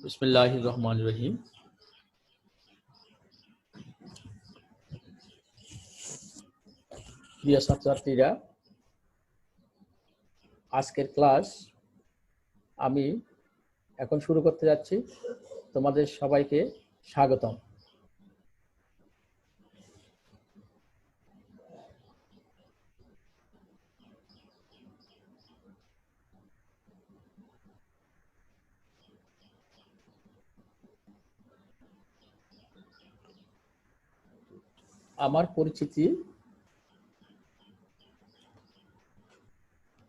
বিসমিল্লাহির রহমানির রহিম। প্রিয় ছাত্রছাত্রীরা, আজকের ক্লাস আমি এখন শুরু করতে যাচ্ছি। তোমাদের সবাইকে স্বাগতম। আমার পরিচিতি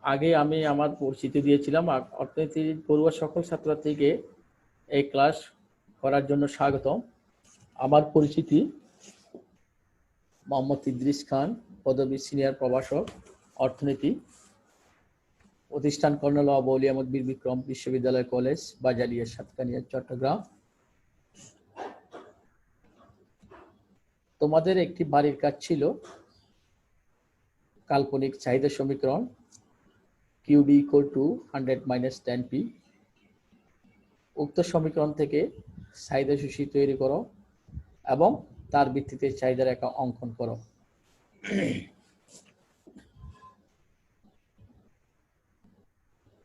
আগে আমি আমার পরিচিতি দিয়েছিলাম। অর্থনীতি পড়ুয়া সকল ছাত্রছাত্রীকে এই ক্লাস করার জন্য স্বাগতম। আমার পরিচিতি মোহাম্মদ ইদ্রিস খান, পদবী সিনিয়র প্রভাষক, অর্থনীতি, প্রতিষ্ঠান কর্নেল আবু ওলি আহমদ বীর বিক্রম বিশ্ববিদ্যালয় কলেজ, বাজারিয়া, সাতকানিয়া, চট্টগ্রাম। তোমাদের একটি বাড়ির কাজ ছিল কাল্পনিক চাহিদা সমীকরণ QD = 100 - 10P। উক্ত সমীকরণ থেকে চাহিদা সূচী তৈরি করো এবং তার ভিত্তিতে চাহিদা রেখা অঙ্কন করো।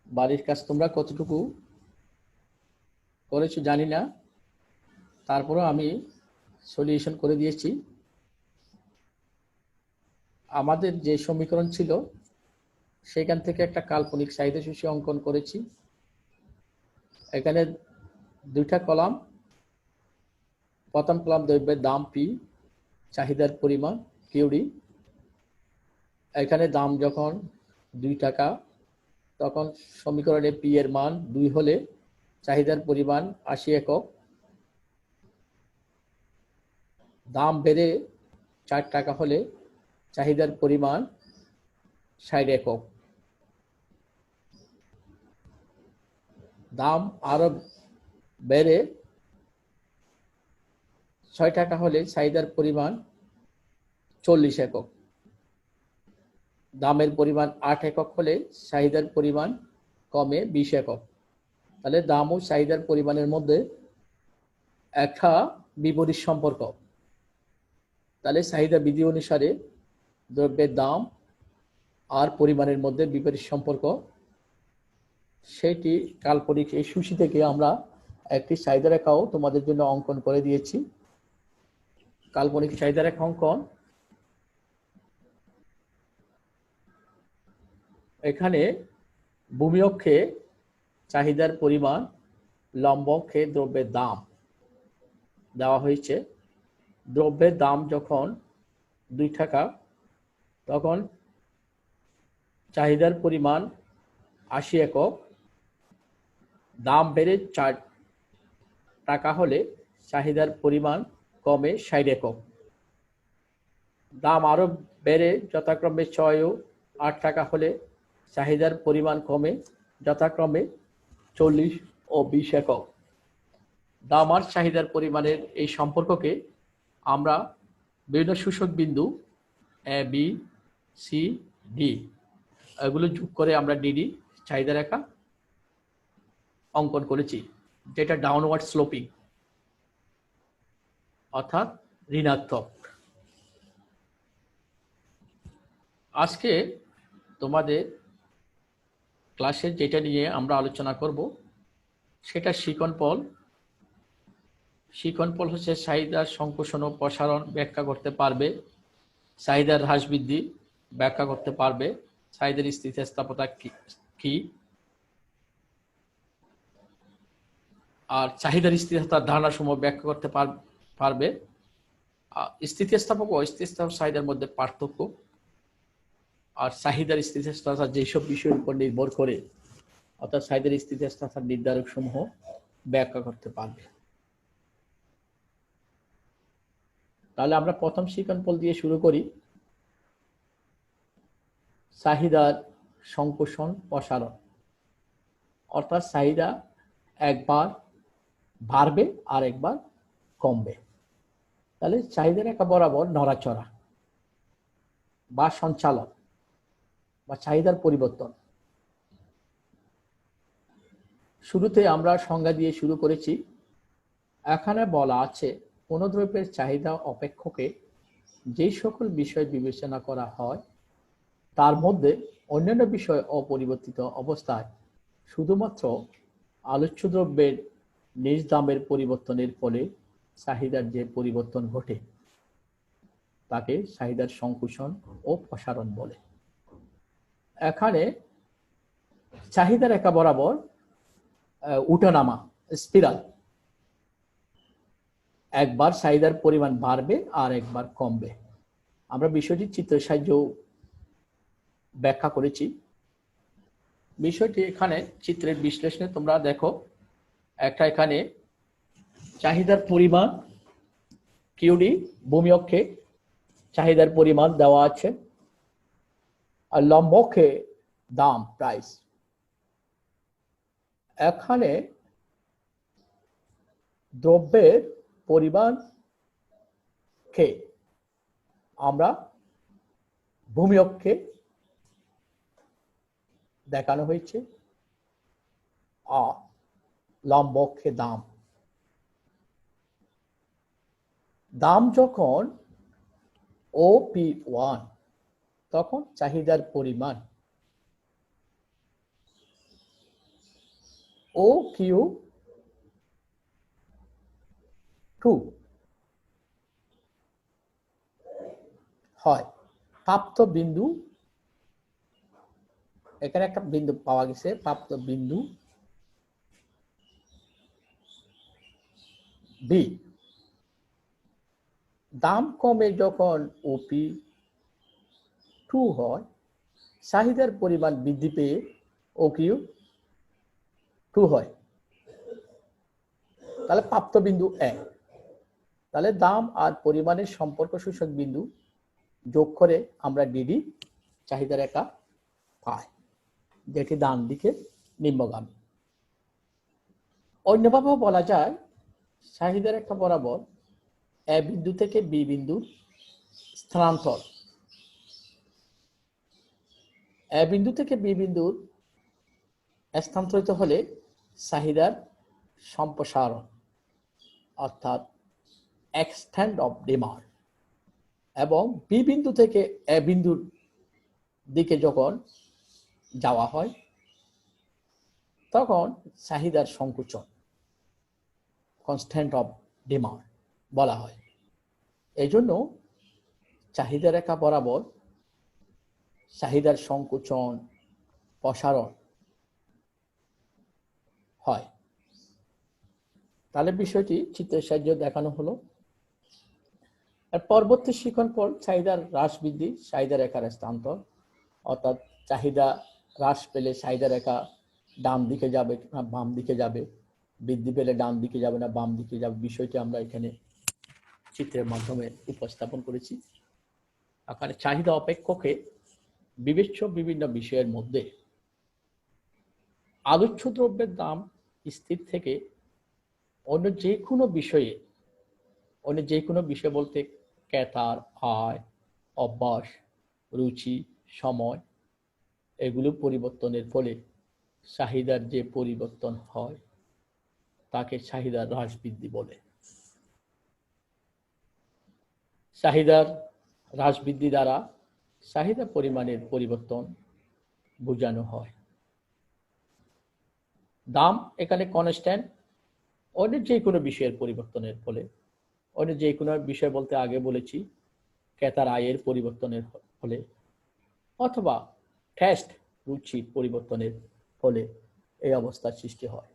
বাড়ির কাজ তোমরা কতটুকু করেছো জানি না, তারপরেও আমি সলিউশন করে দিয়েছি। আমাদের যে সমীকরণ ছিল সেখান থেকে একটা কাল্পনিক চাহিদা সূচী অঙ্কন করেছি। এখানে দুইটা কলাম। প্রথম কলাম দ্রব্যের দাম P, চাহিদার পরিমাণ QD। এখানে দাম যখন 2 টাকা, তখন সমীকরণে P এর মান 2 হলে চাহিদার পরিমাণ 80 একক। দাম বেড়ে 4 টাকা হলে চাহিদার পরিমাণ 60 একক। দাম আরো বেড়ে 6 টাকা হলে চাহিদার পরিমাণ 40 একক। দামের পরিমাণ 8 একক হলে চাহিদার পরিমাণ কমে 20 একক। তাহলে দাম ও চাহিদার পরিমাণের মধ্যে একটা বিপরীত সম্পর্ক। তাহলে চাহিদা বিধি অনুসারে দ্রব্যের দাম আর পরিমাণের মধ্যে বিপরীত সম্পর্ক, সেটি কাল্পনিক এই সূচি থেকে আমরা একটি চাহিদা রেখাও তোমাদের জন্য অঙ্কন করে দিয়েছি। কাল্পনিক চাহিদা রেখা অঙ্কন। এখানে ভূমি অক্ষে চাহিদার পরিমাণ, লম্ব অক্ষে দ্রব্যের দাম দেওয়া হয়েছে। দ্রব্যের দাম যখন 2 টাকা, তখন চাহিদার পরিমাণ 80 একক। দাম বেড়ে 4 টাকা হলে চাহিদার পরিমাণ কমে 60 একক। দাম আরো বেড়ে যথাক্রমে 6 ও 8 টাকা হলে চাহিদার পরিমাণ কমে যথাক্রমে 40 ও 20 একক। দাম আর চাহিদার পরিমাণের এই সম্পর্ককে আমরা বিভিন্ন সূচক বিন্দু A, B, C, D এগুলো যোগ করে আমরা DD চাহিদা রেখা অঙ্কন করেছি, যেটা ডাউনওয়ার্ড স্লোপিং অর্থাৎ ঋণাত্মক। আজকে তোমাদের ক্লাসে যেটা নিয়ে আমরা আলোচনা করব সেটা শিকনফল। শিকনফল হচ্ছে চাহিদার সংকোচন ও প্রসারণ ব্যাখ্যা করতে পারবে, চাহিদার হ্রাস বৃদ্ধি ব্যাখ্যা করতে পারবে, চাহিদার স্থিতিস্থাপকতা কি, আর চাহিদার স্থিতিস্থাপকতার ধারণাসমূহ ব্যাখ্যা করতে পারবে। স্থিতিস্থাপক ও স্থিতিস্থাপক চাহিদার মধ্যে পার্থক্য, আর চাহিদার স্থিতিস্থাপকতা যেসব বিষয়ের উপর নির্ভর করে, অর্থাৎ চাহিদার স্থিতিস্থাপকতার নির্ধারক সমূহ ব্যাখ্যা করতে পারবে। তাহলে আমরা প্রথম শিকনফল দিয়ে শুরু করি। চাহিদার সংকোচন প্রসারণ, অর্থাৎ চাহিদা একবার বাড়বে আর একবার কমবে। তাহলে চাহিদা রেখা বরাবর নড়াচড়া বা সঞ্চালন বা চাহিদার পরিবর্তন। শুরুতে আমরা সংজ্ঞা দিয়ে শুরু করেছি। এখানে বলা আছে কোন দ্রব্যের চাহিদা অপেক্ষকে যে সকল বিষয় বিবেচনা করা হয় তার মধ্যে অন্যান্য বিষয় অপরিবর্তিত অবস্থায় শুধুমাত্র আলোচ্য দ্রব্যের নিজ দামের পরিবর্তনের ফলে চাহিদার যে পরিবর্তন ঘটে তাকে চাহিদার সংকুচন ও প্রসারণ বলে। এখানে চাহিদা রেখা বরাবর উঠানামা স্পিরাল, একবার চাহিদার পরিমাণ বাড়বে আর একবার কমবে। আমরা বিষয়টি চিত্রের সাহায্যে ব্যাখ্যা করেছি। বিষয়টি এখানে চিত্রের বিশ্লেষণে তোমরা দেখো, একটা এখানে চাহিদার পরিমাণ কিউডি ভূমি অক্ষে চাহিদার পরিমাণ দেওয়া আছে, আর লম্ব অক্ষে দাম প্রাইস। এখানে দ্রব্যের পরিমাণ কে আমরা ভূমি অক্ষে দেখানো হয়েছে আর লম্ব অক্ষে দাম। দাম যখন OP1 তখন চাহিদার পরিমাণ OQ2 হয়। প্রাপ্ত বিন্দু, এখানে একটা বিন্দু পাওয়া গেছে, প্রাপ্ত বিন্দু বি। দাম কমে যখন OP2 হয়, চাহিদার পরিমাণ বৃদ্ধি পেয়ে OQ2 হয়। তাহলে প্রাপ্ত বিন্দু এক। তাহলে দাম আর পরিমাণের সম্পর্ক সূচক বিন্দু যোগ করে আমরা ডিডি চাহিদা রেখা পাই, যেটি ডান দিকে নিম্নগামী। অন্যভাবে বলা যায় চাহিদা রেখা বরাবর এ বিন্দু থেকে বি বিন্দুর স্থানান্তর, এ বিন্দু থেকে বি বিন্দুর স্থানান্তরিত হলে চাহিদার সম্প্রসারণ অর্থাৎ এক্সটেন্ড অফ ডিমান্ড, এবং বি বিন্দু থেকে এ বিন্দুর দিকে যখন যাওয়া হয় তখন চাহিদার সংকুচন কনস্ট্যান্ট অফ ডিমান্ড বলা হয়। এই জন্য চাহিদা রেখা বরাবর চাহিদার সংকুচন প্রসারণ হয়। তাহলে বিষয়টি চিত্রের সাহায্যে দেখানো হলো। আর পরবর্তী শিখন পর চাহিদার হ্রাস বৃদ্ধি, চাহিদা রেখার স্থানান্তর, অর্থাৎ চাহিদা হ্রাস পেলে চাহিদা রেখা ডান দিকে যাবে না বাম দিকে যাবে, বৃদ্ধি পেলে ডান দিকে যাবে না বাম দিকে যাবে, বিষয়টি আমরা এখানে চিত্রের মাধ্যমে উপস্থাপন করেছি। এখানে চাহিদা অপেক্ষকে বিবেচ্য বিভিন্ন বিষয়ের মধ্যে আলোচ্য দ্রব্যের দাম স্থির থেকে অন্য যে কোনো বিষয় বলতে ক্রেতার আয়, অভ্যাস, রুচি, সময়, এগুলো পরিবর্তনের ফলে চাহিদার যে পরিবর্তন হয় তাকে চাহিদার হ্রাস বৃদ্ধি বলে। চাহিদার হ্রাস বৃদ্ধি দ্বারা চাহিদা পরিমাণের পরিবর্তন বোঝানো হয়। দাম এখানে কনস্ট্যান্ট, অন্য যে কোনো বিষয়ের পরিবর্তনের ফলে, অন্য যে কোনো বিষয় বলতে আগে বলেছি ক্রেতার আয়ের পরিবর্তনের ফলে অথবা টেস্ট রুচির পরিবর্তনের ফলে এই অবস্থার সৃষ্টি হয়।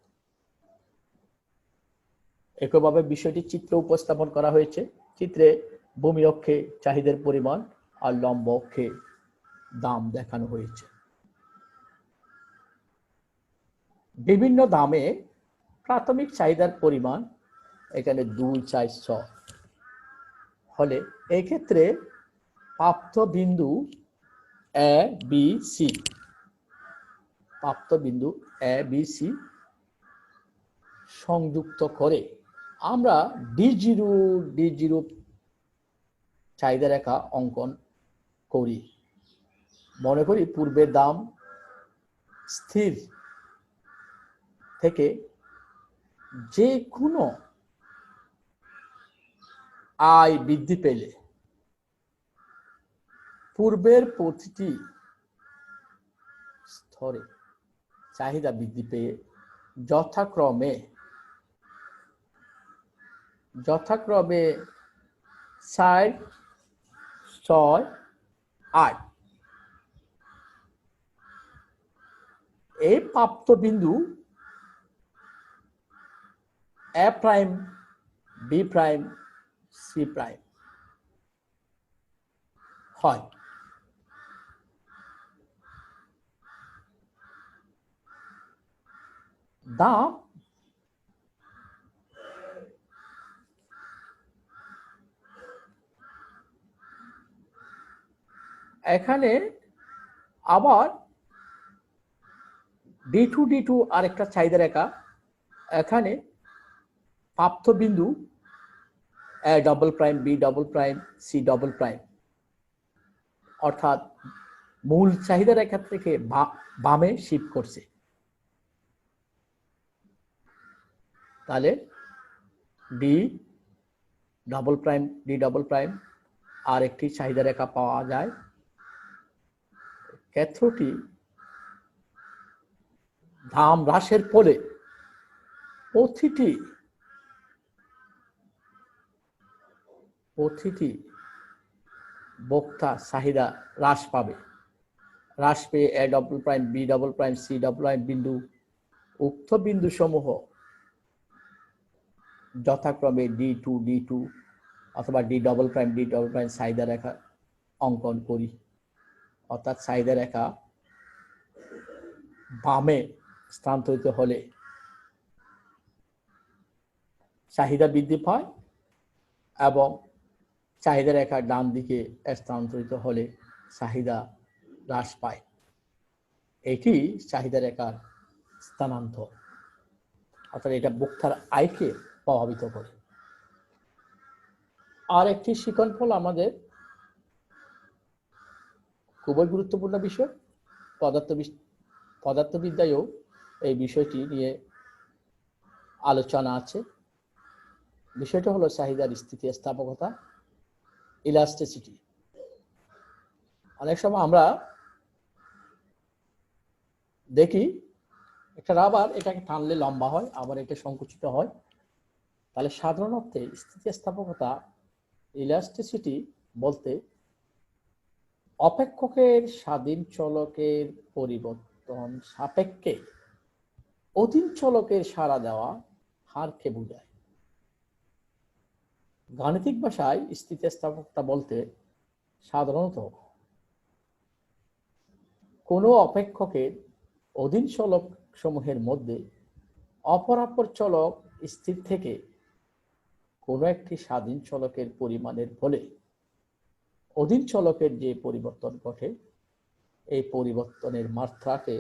একইভাবে বিষয়টি চিত্র উপস্থাপন করা হয়েছে। চিত্রে ভূমি অক্ষে চাহিদার পরিমাণ আর লম্ব অক্ষে দাম দেখানো হয়েছে। বিভিন্ন দামে প্রাথমিক চাহিদার পরিমাণ এখানে 2, 4, 6 হলে এই ক্ষেত্রে প্রাপ্ত বিন্দু এ বি সি, প্রাপ্ত বিন্দু এ বি সি সংযুক্ত করে আমরা D0 চাহিদা রেখা অঙ্কন করি। মনে করি পূর্বের দাম স্থির থেকে যে কোনো আয় বৃদ্ধি পেলে পূর্বের প্রতিটি স্তরে চাহিদা বৃদ্ধি পেয়ে যথাক্রমে 4, 6, 8 এই প্রাপ্ত বিন্দু A prime, B prime, C prime হয়। দাম এখানে আবার D2 আরেকটা চাহিদা রেখা, এখানে প্রাপ্ত বিন্দু A double prime, B double prime, C double prime, অর্থাৎ মূল চাহিদা রেখা থেকে বামে শিফট করছে। তাহলে D double prime, D double prime আর একটি চাহিদা রেখা পাওয়া যায়। ক্ষেত্রটি দাম হ্রাসের ফলে প্রতিটি ভোক্তা চাহিদা হ্রাস পাবে। হ্রাস পেয়ে A double prime, B double prime, C double prime বিন্দু, উক্ত বিন্দু সমূহ যথাক্রমে D2 অথবা D double prime, D double prime চাহিদা রেখা অঙ্কন করি। অর্থাৎ চাহিদা রেখা বামে স্থানান্তরিত হলে চাহিদা বৃদ্ধি পায় এবং চাহিদা রেখা ডান দিকে স্থানান্তরিত হলে চাহিদা হ্রাস পায়। এটি চাহিদা রেখার স্থানান্তর, অর্থাৎ এটা ভোক্তার আয়কে প্রভাবিত করে। আর একটি শিক্ষণফল আমাদের খুবই গুরুত্বপূর্ণ বিষয়, পদার্থবিদ্যায়ও এই বিষয়টি নিয়ে আলোচনা আছে। বিষয়টা হলো চাহিদার স্থিতিস্থাপকতা, ইলাস্টিসিটি। অনেক সময় আমরা দেখি একটা রাবার এটাকে টানলে লম্বা হয়, আবার এটা সংকুচিত হয়। তাহলে সাধারণ অর্থে স্থিতিস্থাপকতা, ইলাস্টিসিটি বলতে অপেক্ষকের স্বাধীন চলকের পরিবর্তন সাপেক্ষে অধীন চলকের সাড়া দেওয়া হারকে বোঝায়। গাণিতিক ভাষায় স্থিতিস্থাপকতা বলতে সাধারণত কোনো অপেক্ষকের অধীন চলক সমূহের মধ্যে অপরাপর চলক স্থির থেকে কোনো একটি স্বাধীন চলকের পরিমাণের ফলে অধীন চলকের যে পরিবর্তন ঘটে, এই পরিবর্তনের মাত্রাকে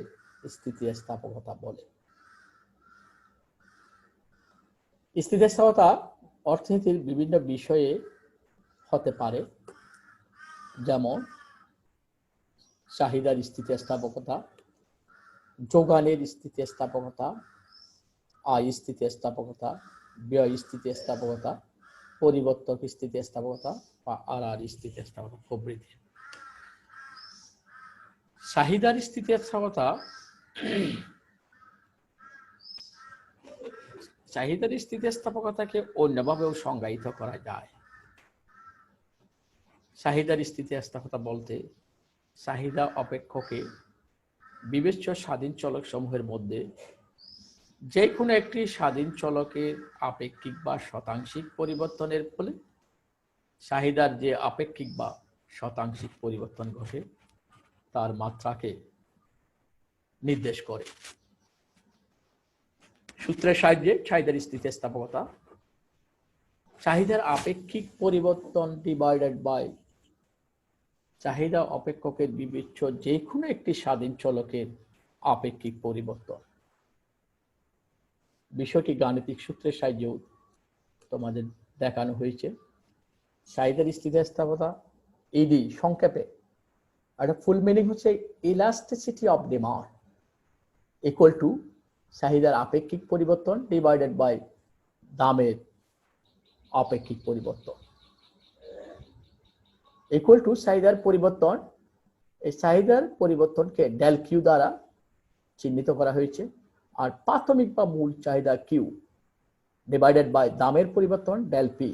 স্থিতিস্থাপকতা বলে। স্থিতিস্থাপকতা অর্থনীতির বিভিন্ন বিষয়ে হতে পারে, যেমন চাহিদার স্থিতিস্থাপকতা, যোগানের স্থিতিস্থাপকতা, আয় স্থিতিস্থাপকতা, ব্যয় স্থিতিস্থাপকতা, পরিবর্তক স্থিতিস্থাপকতা বা আর স্থিতিস্থাপকতা প্রভৃতি। চাহিদার স্থিতিস্থাপকতা চাহিদার স্থিতিস্থাপকতাকে অন্যভাবেও সংজ্ঞায়িত করা যায়। চাহিদার স্থিতিস্থাপকতা বলতে চাহিদা অপেক্ষকে বিবেচ্য স্বাধীন চলক সমূহের মধ্যে যে কোনো একটি স্বাধীন চলকের আপেক্ষিক বা শতাংশিক পরিবর্তনের ফলে চাহিদার যে আপেক্ষিক বা শতাংশিক পরিবর্তন ঘটে তার মাত্রাকে নির্দেশ করে। সূত্রের সাহায্যে চাহিদার স্থিতিস্থাপকতা: চাহিদার আপেক্ষিক পরিবর্তন ডিভাইডেড বাই চাহিদা অপেক্ষকের বিবেচ্য যে কোনো একটি স্বাধীন চলকের আপেক্ষিক পরিবর্তন। বিষয়টি গাণিতিক সূত্রের সাহায্যেও তোমাদের দেখানো হয়েছে। চাহিদার স্থিতিস্থাপকতা ইডি সংক্ষেপে একটা ফুল মিনিং হচ্ছে elasticity of demand equal to চাহিদার আপেক্ষিক পরিবর্তন ডিভাইডেড বাই দামের আপেক্ষিক পরিবর্তন ইকুয়াল টু চাহিদার পরিবর্তন। এই চাহিদার পরিবর্তনকে ডেল কিউ দ্বারা চিহ্নিত করা হয়েছে, আর প্রাথমিক বা মূল চাহিদা কিউ ডিভাইডেড বাই দামের পরিবর্তন ডেল পি।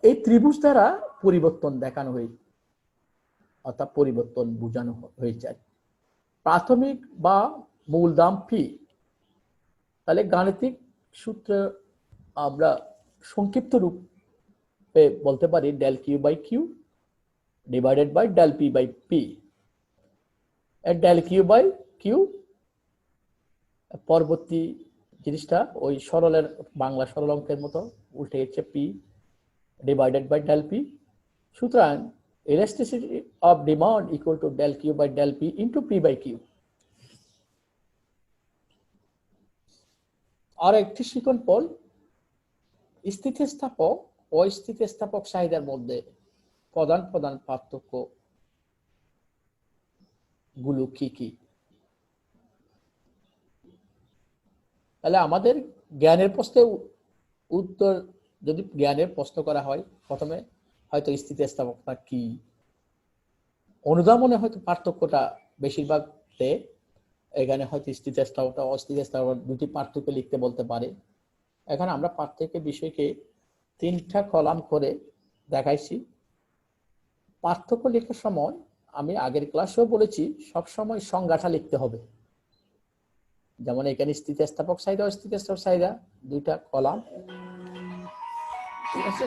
এই ত্রিভুজ দ্বারা পরিবর্তন দেখানো হয়েছে, অর্থাৎ পরিবর্তন বোঝানো হয়েছে। প্রাথমিক বা মূল দাম পি, তাহলে গাণিতিক সূত্র আমরা সংক্ষিপ্ত রূপে বলতে পারি del Q by Q divided by del P by P. Del Q by Q পরবর্তী জিনিসটা ওই সরলের বাংলা সরল অঙ্কের মতো উল্টে গেছে, P divided by del P. সুতরাং elasticity of demand equal to del q by del p into p by q। আর একটি শিকনপল স্থিতিস্থাপক ও স্থিতিস্থাপক চাহিদার মধ্যে প্রধান প্রধান পার্থক্য গুলো কি কি? তাহলে আমাদের জ্ঞানের প্রশ্নে উত্তর, যদি জ্ঞানের প্রশ্ন করা হয় প্রথমে হয়তো স্থিতিস্থাপকতা কি, অনুধাবনে হয়তো পার্থক্যটা বেশিরভাগ এখানে হয়তো স্থিতিস্থাপকতা অস্থিতিস্থাপক দুটি পার্থক্য লিখতে বলতে পারে। এখানে আমরা পার্থক্যের বিষয়কে 3টা কলাম করে দেখাইছি। পার্থক্য লেখার সময় আমি আগের ক্লাসেও বলেছি সবসময় সংজ্ঞাটা লিখতে হবে। যেমন এখানে স্থিতিস্থাপক চাহিদা অস্থিতিস্থাপক চাহিদা 2টা কলাম, ঠিক আছে।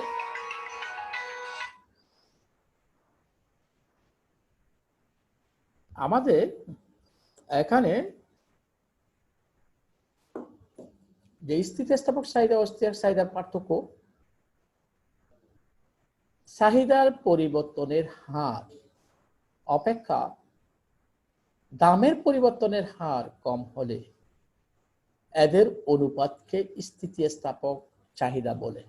আমাদের এখানে যে স্থিতিস্থাপক চাহিদা অস্থিতিস্থাপক চাহিদার পার্থক্য, চাহিদার পরিবর্তনের হার অপেক্ষা দামের পরিবর্তনের হার কম হলে এদের অনুপাতকে স্থিতিস্থাপক চাহিদা বলে।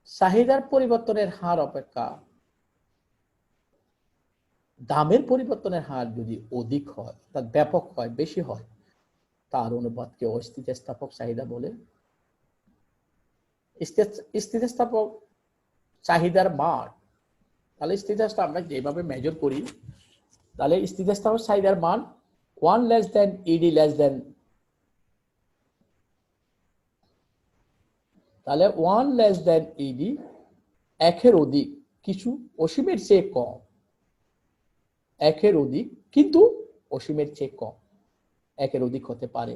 চাহিদার পরিবর্তনের হার অপেক্ষা দামের পরিবর্তনের হার যদি অধিক হয়, অর্থাৎ ব্যাপক হয়, বেশি হয়, তার অনুপাতকে অস্থিতিস্থাপক চাহিদা বলে। স্থিতিস্থাপক চাহিদার মান, তাহলে স্থিতিস্থাপক আমরা যেভাবে মেজার করি, তাহলে স্থিতিস্থাপক চাহিদার মান 1 less than ED less than, তাহলে 1 less than ED একের অধিক, কিছু অসীমের চেয়ে কম, একের অধিক কিন্তু অসীমের চেয়ে কম, একের অধিক হতে পারে।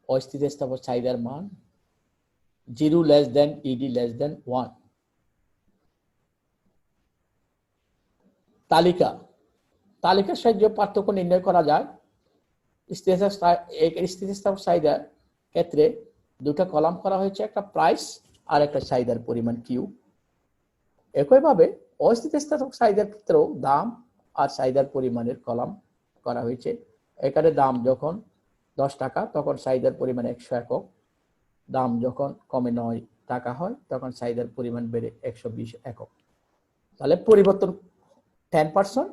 অস্থিতিস্থাপক চাহিদার মান 0 less than ED less than 1। তালিকার সাহায্যে পার্থক্য নির্ণয় করা যায়। স্থিতিস্থাপক চাহিদার ক্ষেত্রে 2টা কলাম করা হয়েছে, একটা প্রাইস আর একটা চাহিদার পরিমাণ কিউ। একইভাবে অস্থিতিস্থাপক চাহিদার ক্ষেত্রেও দাম আর চাহিদার পরিমাণের কলাম করা হয়েছে। এখানে দাম যখন 10 টাকা তখন চাহিদার পরিমাণ 100 একক, দাম যখন কমে 9 টাকা হয় তখন চাহিদার পরিমাণ বেড়ে 120 একক। তাহলে পরিবর্তন 10%,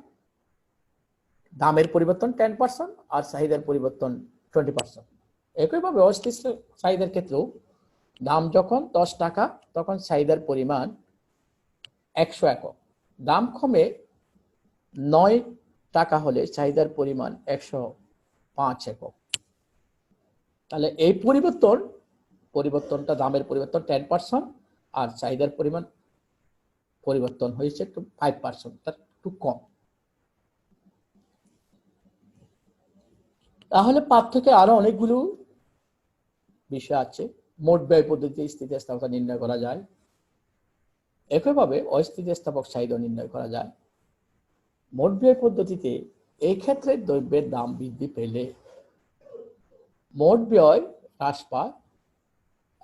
দামের পরিবর্তন 10% আর চাহিদার পরিবর্তন 20%। একইভাবে অস্থিতিস্থাপক চাহিদার ক্ষেত্রেও দাম যখন 10 টাকা তখন চাহিদার পরিমাণ 100 একক, দাম কমে 9 টাকা হলে চাহিদার পরিমাণ 105 একক। তাহলে এই পরিবর্তনটা দামের পরিবর্তন 10% আর চাহিদার পরিবর্তন হয়েছে একটু 5%, তার একটু কম। তাহলে পার্থক্যে আরো অনেকগুলো বিষয় আছে। মোট ব্যয় পদ্ধতিতে স্থিতিস্থাপকতা নির্ণয় করা যায়, একইভাবে অস্থিতিস্থাপক চাহিদা নির্ণয় করা যায়। মোট ব্যয় পদ্ধতিতে এই ক্ষেত্রে দ্রব্যের দাম বৃদ্ধি পেলে মোট ব্যয় হ্রাস পায়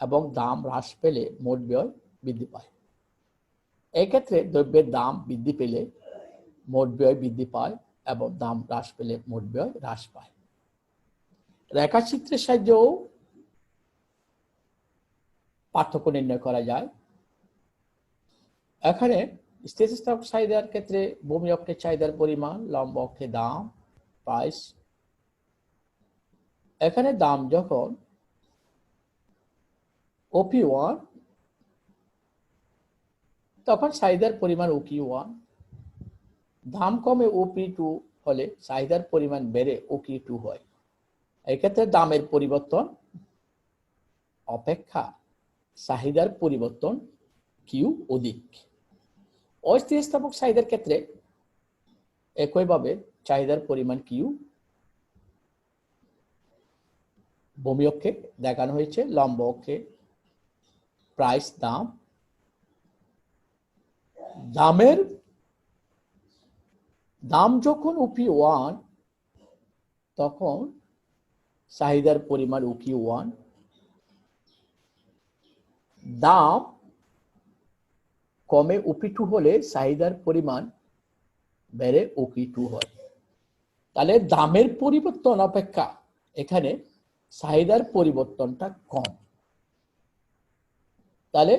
এবং দাম হ্রাস পেলে মোট ব্যয় বৃদ্ধি পায়। এই ক্ষেত্রে দ্রব্যের দাম বৃদ্ধি পেলে মোট ব্যয় বৃদ্ধি পায় এবং দাম হ্রাস পেলে মোট ব্যয় হ্রাস পায়। রেখাচিত্রের সাহায্যেও পার্থক্য নির্ণয় করা যায়। এখানে স্থিতিস্থাপক চাহিদার ক্ষেত্রে ভূমি অক্ষের চাহিদার পরিমাণ, লম্ব অক্ষে দাম, প্রাইস। এখানে দাম যখন OP1 তখন চাহিদার পরিমাণ OQ1, দাম কমে OP2 হলে চাহিদার পরিমাণ বেড়ে OQ2 হয়। এক্ষেত্রে দামের পরিবর্তন অপেক্ষা চাহিদার পরিবর্তন কিউ অধিক। অস্থিতিস্থাপক চাহিদার ক্ষেত্রে একইভাবে চাহিদার পরিমাণ কিউ ভূমি অক্ষে দেখানো হয়েছে, লম্ব অক্ষে প্রাইস দাম। দাম যখন OP1 তখন চাহিদার পরিমাণ OQ1, দাম কমে OP2 হলে চাহিদার পরিমাণ বেড়ে OQ2 হয়। তাহলে দামের পরিবর্তন অপেক্ষা এখানে চাহিদার পরিবর্তনটা কম। তাহলে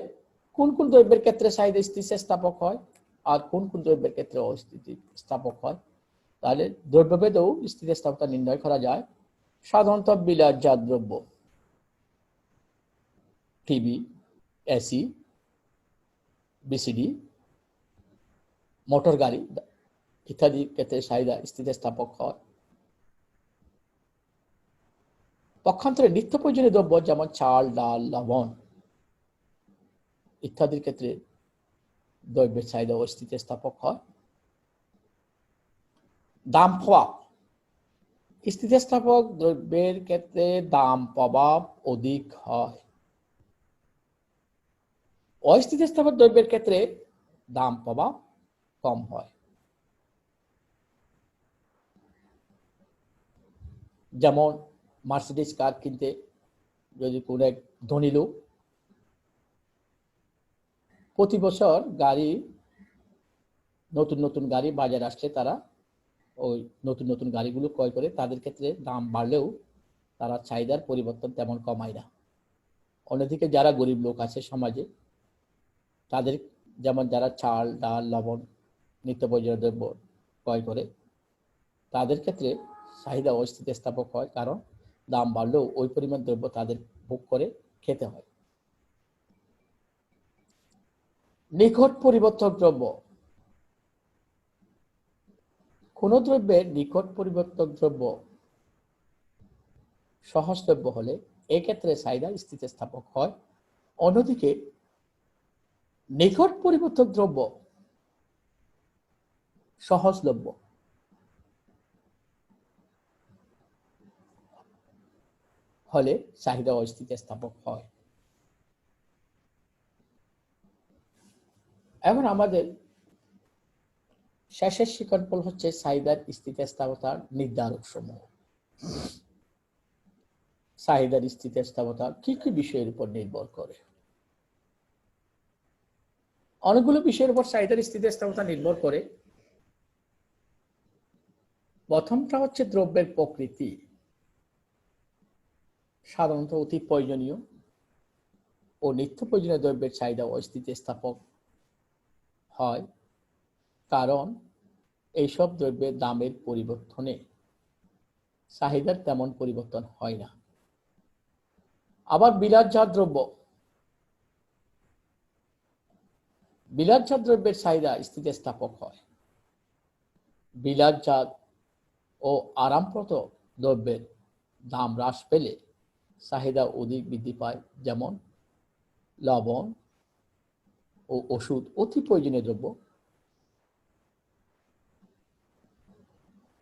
কোন কোন দ্রব্যের ক্ষেত্রে চাহিদা স্থিতিস্থাপক হয় আর কোন কোন দ্রব্যের ক্ষেত্রে অস্থিতিস্থাপক হয়? তাহলে দ্রব্যভেদেও স্থিতিস্থাপকতা নির্ণয় করা যায়। সাধারণত বিলাসজাত দ্রব্য, টিভি, এসি, বিসিডি, মোটর গাড়ি ইত্যাদি ক্ষেত্রে চাহিদা স্থিতিস্থাপক হয়। পক্ষান্তরে নিত্য প্রয়োজনীয় দ্রব্য যেমন চাল, ডাল, লবণ ইত্যাদির ক্ষেত্রে দ্রব্যের চাহিদা স্থিতিস্থাপক হয়। দাম প্রভাব, স্থিতিস্থাপক দ্রব্যের ক্ষেত্রে দাম প্রভাব অধিক হয়, অস্থিতিস্থাপক দ্রব্যের ক্ষেত্রে দাম প্রভাব কম হয়। যেমন মার্সিডিজ কার কিনতে যদি কোন এক ধনী লোক প্রতি বছর গাড়ি নতুন নতুন গাড়ি বাজারে আসলে তারা ওই নতুন নতুন গাড়িগুলো ক্রয় করে, তাদের ক্ষেত্রে দাম বাড়লেও তারা চাহিদার পরিবর্তন তেমন কমায় না। অন্যদিকে যারা গরিব লোক আছে সমাজে, তাদের যেমন যারা চাল, ডাল, লবণ নিত্য প্রয়োজনীয় দ্রব্য ক্রয় করে, তাদের ক্ষেত্রে চাহিদা অস্থিতিস্থাপক হয়, কারণ দাম বাড়লেও ওই পরিমাণ দ্রব্য তাদের ভোগ করে খেতে হয়। নিকট পরিবর্তক দ্রব্য, কোন দ্রব্যের নিকট পরিবর্তক দ্রব্য সহজলভ্য হলে এক্ষেত্রে চাহিদা স্থিতিস্থাপক হয়। অন্যদিকে নিকট পরিবর্তক দ্রব্য সহজলভ্য হলে চাহিদা অস্থিতিস্থাপক হয়। এখন আমাদের শেষের শিকড়ফল হচ্ছে চাহিদার স্থিতিস্থাপকতার নির্ধারক সমূহ। চাহিদার স্থিতিস্থাপকতা কি কি বিষয়ের উপর নির্ভর করে? অনেকগুলো বিষয়ের উপর চাহিদার স্থিতিস্থাপকতা নির্ভর করে। প্রথমটা হচ্ছে দ্রব্যের প্রকৃতি। সাধারণত অতি প্রয়োজনীয় ও নিত্য প্রয়োজনীয় দ্রব্যের চাহিদা অস্থিতিস্থাপক হয়, কারণ এইসব দ্রব্যের দামের পরিবর্তনে চাহিদার তেমন পরিবর্তন হয় না। আবার বিলাসজাত দ্রব্য, বিলাসজাত দ্রব্যের চাহিদা স্থিতিস্থাপক হয়। বিলাসজাত ও আরামপ্রদ দ্রব্যের দাম হ্রাস পেলে চাহিদা অধিক বৃদ্ধি পায়, যেমন লবণ ও ওষুধ অতি প্রয়োজনীয় দ্রব্য।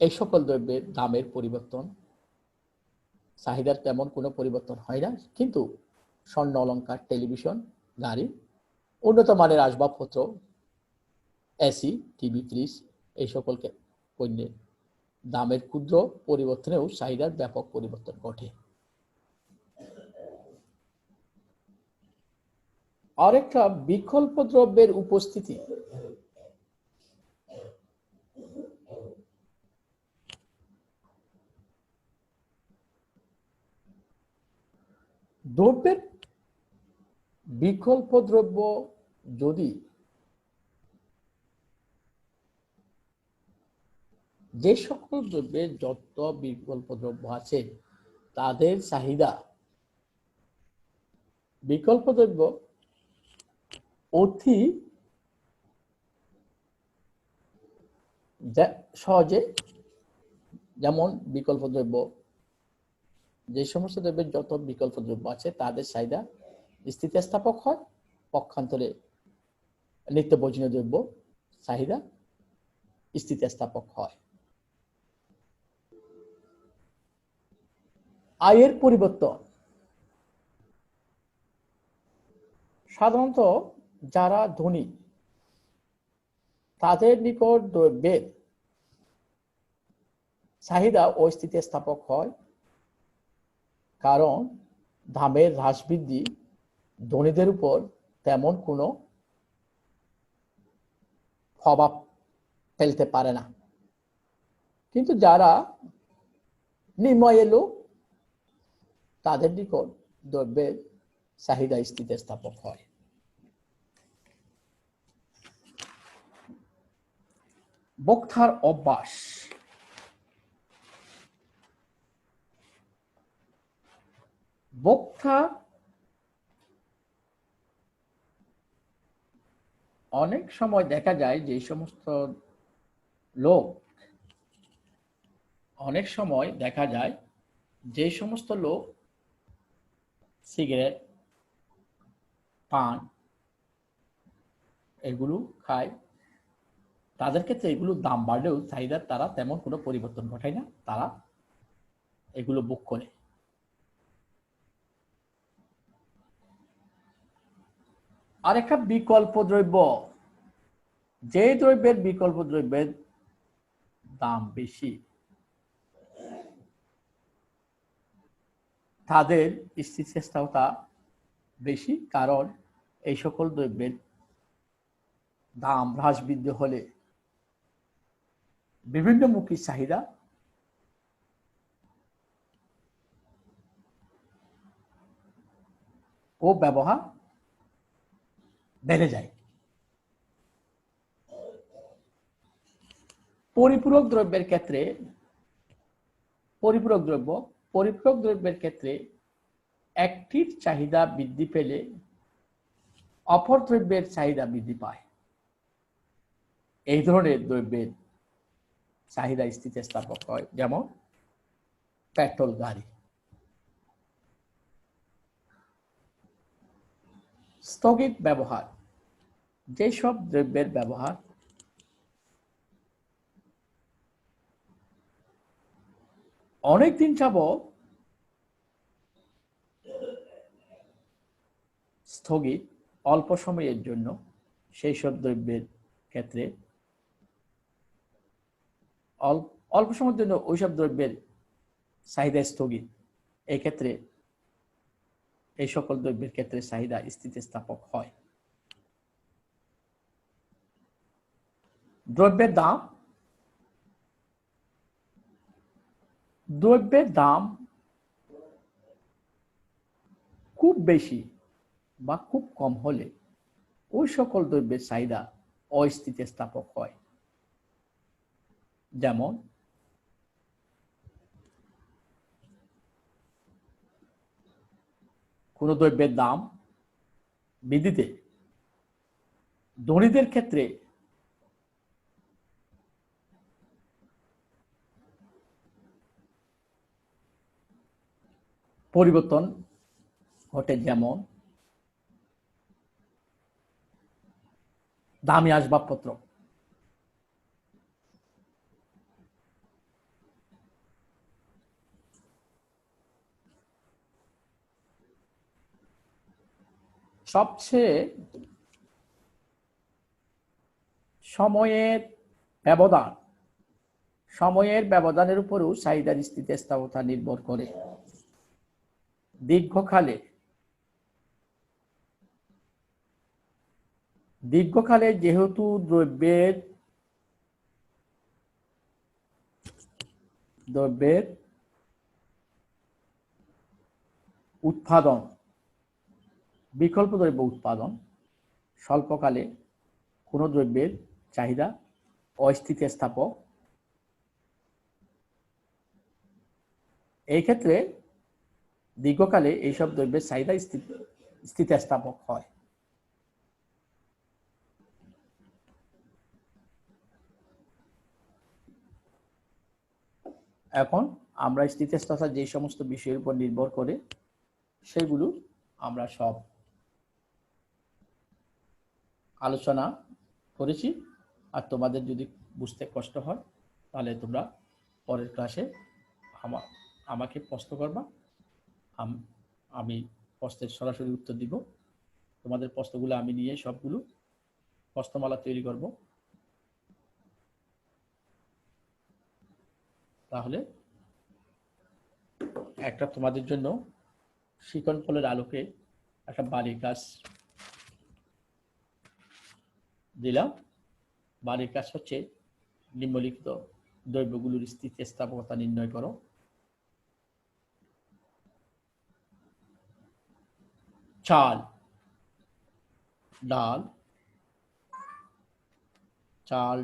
এই সকল দ্রব্যের দামের পরিবর্তন চাহিদার তেমন কোনো পরিবর্তন হয় না, কিন্তু স্বর্ণ অলংকার, টেলিভিশন, গাড়ি, উন্নত মানের আসবাবপত্র, এসি, টিভি, ফ্রিজ এই সকল পণ্যের দামের ক্ষুদ্র পরিবর্তনেও চাহিদার ব্যাপক পরিবর্তন ঘটে। আরেকটা বিকল্প দ্রব্যের উপস্থিতি। দ্রব্যের বিকল্প দ্রব্য যদি যে সকল দ্রব্যের যত বিকল্প দ্রব্য আছে তাদের চাহিদা বিকল্প দ্রব্য অতি সহজে, যেমন বিকল্প দ্রব্য, যে সমস্ত দ্রব্যের যত বিকল্প দ্রব্য আছে তাদের চাহিদা স্থিতিস্থাপক হয়, পক্ষান্তরে নিত্য প্রয়োজনীয় দ্রব্য চাহিদা স্থিতিস্থাপক হয়। আয়ের পরিবর্তন। সাধারণত যারা ধনী তাদের নিকট দ্রব্যের চাহিদা অস্থিতিস্থাপক হয়, কারণ দামের হ্রাস বৃদ্ধি ধনীদের উপর তেমন কোনো প্রভাব ফেলতে পারে না। কিন্তু যারা নিম্ন আয়ের লোক তাদের নিকট দ্রব্যের চাহিদা স্থিতিস্থাপক হয়। ভোক্তার অভ্যাস। ভোক্তা অনেক সময় দেখা যায় যে সমস্ত লোক সিগারেট, পান এগুলো খায়, তাদের ক্ষেত্রে এগুলো দাম বাড়লেও চাহিদার তারা তেমন কোনো পরিবর্তন ঘটায় না, তারা এগুলো বুক করে। আর একটা বিকল্প দ্রব্য, যে দ্রব্যের বিকল্প দ্রব্যের দাম বেশি তাদের স্থিতিস্থাপকতা বেশি, কারণ এই সকল দ্রব্যের দাম হ্রাস বৃদ্ধি হলে বিভিন্নমুখী চাহিদা ও ব্যবহার বেড়ে যায়। পরিপূরক দ্রব্যের ক্ষেত্রে একটির চাহিদা বৃদ্ধি পেলে অপর দ্রব্যের চাহিদা বৃদ্ধি পায়। এই ধরনের দ্রব্যের চাহিদা স্থিতিস্থাপক হয়, যেমন পেট্রোল গাড়ি। স্থগিত ব্যবহার। যেসব দ্রব্যের ব্যবহার অনেকদিন যাবৎ স্থগিত অল্প সময়ের জন্য, সেই সব দ্রব্যের ক্ষেত্রে অল্প সময়ের জন্য ওইসব দ্রব্যের চাহিদা স্থগিত, এক্ষেত্রে এই সকল দ্রব্যের ক্ষেত্রে চাহিদা স্থিতিস্থাপক হয়। দ্রব্যের দাম খুব বেশি বা খুব কম হলে ওই সকল দ্রব্যের চাহিদা অস্থিতিস্থাপক হয়। যেমন কোন দ্রব্যের দাম বৃদ্ধিতে ধনীদের ক্ষেত্রে পরিবর্তন ঘটে, যেমন দামি আসবাবপত্র। সবচেয়ে সময়ের ব্যবধানের উপরও চাহিদার স্থিতিস্থাপকতা নির্ভর করে। দীর্ঘকালে যেহেতু দ্রব্যের উৎপাদন, বিকল্প দ্রব্য উৎপাদন, স্বল্পকালে কোনো দ্রব্যের চাহিদা অস্থিতিস্থাপক এই ক্ষেত্রে দীর্ঘকালে এইসব দ্রব্যের চাহিদা স্থিতিস্থাপক হয়। এখন আমরা স্থিতিস্থাপকতা যে সমস্ত বিষয়ের উপর নির্ভর করে সেগুলো আমরা সব আলোচনা করেছি। আর তোমাদের যদি বুঝতে কষ্ট হয় তাহলে তোমরা পরের ক্লাসে আমাকে প্রশ্ন করবা, আমি প্রশ্নের সরাসরি উত্তর দিব। তোমাদের প্রশ্নগুলো আমি নিয়ে সবগুলো প্রশ্নমালা তৈরি করব। তাহলে একটা তোমাদের জন্য শিকন ফলের আলোকে একটা বাড়ির কাজ দিলাম। বাড়ির কাজ হচ্ছে নিম্নলিখিত দ্রব্যগুলোর স্থিতিস্থাপকতা নির্ণয় করো। চাল,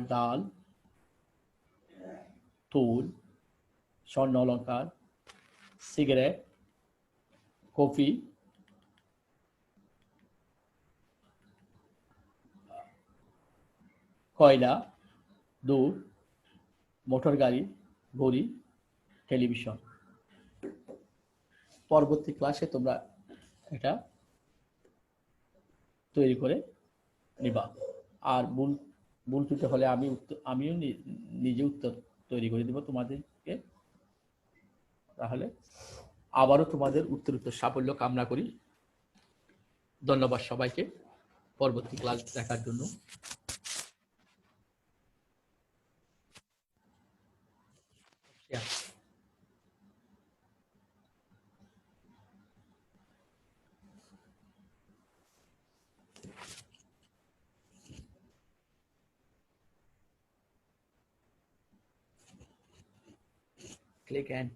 ডাল, তুল, স্বর্ণ অলঙ্কার, সিগারেট, কফি, কয়লা, দুধ, মোটর গাড়ি, ঘড়ি, টেলিভিশন। পরবর্তী ক্লাসে তোমরা এটা তৈরি করে নিবা। আর ভুল ত্রুটি হলে আমিও নিজে উত্তর তৈরি করে দেব তোমাদেরকে। তাহলে আবারও তোমাদের উত্তরোত্তর সাফল্য কামনা করি। ধন্যবাদ সবাইকে পরবর্তী ক্লাস দেখার জন্য। Click and